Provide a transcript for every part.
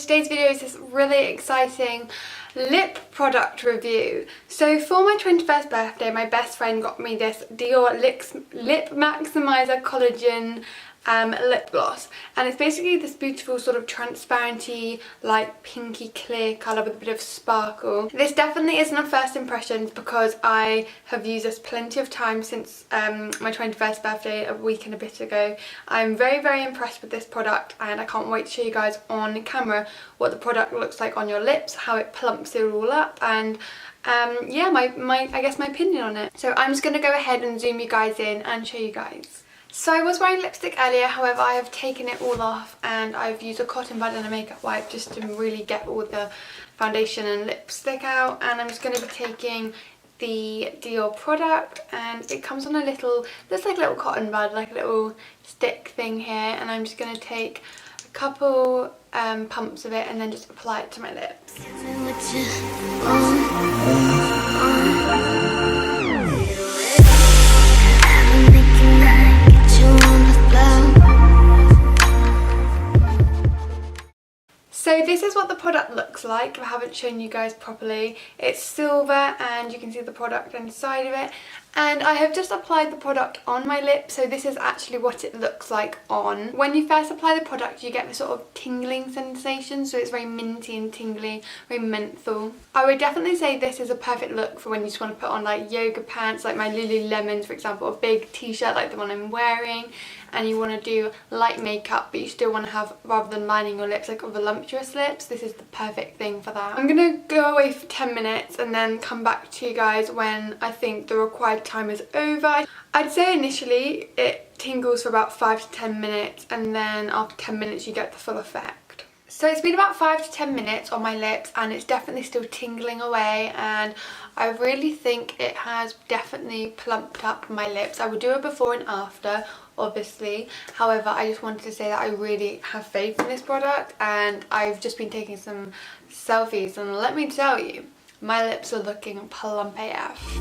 today's video is this really exciting lip product review. So for my 21st birthday, my best friend got me this Dior Lip Maximizer Collagen lip gloss, and it's basically this beautiful sort of transparency, like pinky clear colour with a bit of sparkle. This definitely isn't a first impressions because I have used this plenty of times since my 21st birthday a week and a bit ago. I'm very impressed with this product, and I can't wait to show you guys on camera what the product looks like on your lips, how it plumps it all up, and yeah, I guess my opinion on it. So I'm just going to go ahead and zoom you guys in and show you guys. So I was wearing lipstick earlier, however I have taken it all off and I've used a cotton bud and a makeup wipe just to really get all the foundation and lipstick out, and I'm just going to be taking the Dior product, and it comes on a little, looks like a little cotton bud, like a little stick thing here, and I'm just going to take a couple pumps of it and then just apply it to my lips. So this is what the product looks like if I haven't shown you guys properly. It's silver and you can see the product inside of it, and I have just applied the product on my lips, so this is actually what it looks like on. When you first apply the product you get this sort of tingling sensation, so it's very minty and tingly, very menthol. I would definitely say this is a perfect look for when you just want to put on like yoga pants, like my Lululemons for example, a big t-shirt like the one I'm wearing, and you want to do light makeup but you still want to have, rather than lining your lips, like voluptuous lips, this is the perfect thing for that. I'm going to go away for 10 minutes and then come back to you guys when I think the required time is over. I'd say initially it tingles for about 5 to 10 minutes, and then after 10 minutes you get the full effect. So it's been about 5 to 10 minutes on my lips and it's definitely still tingling away, and I really think it has definitely plumped up my lips. I would do a before and after obviously, however I just wanted to say that I really have faith in this product, and I've just been taking some selfies and let me tell you, my lips are looking plump AF.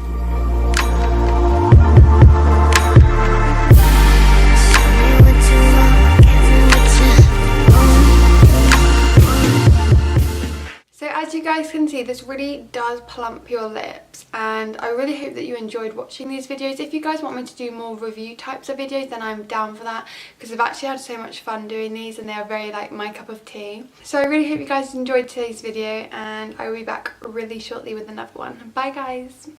As you guys can see, this really does plump your lips, and I really hope that you enjoyed watching these videos. If you guys want me to do more review types of videos, then I'm down for that, because I've actually had so much fun doing these and they are very like my cup of tea. So I really hope you guys enjoyed today's video, and I will be back really shortly with another one. Bye guys!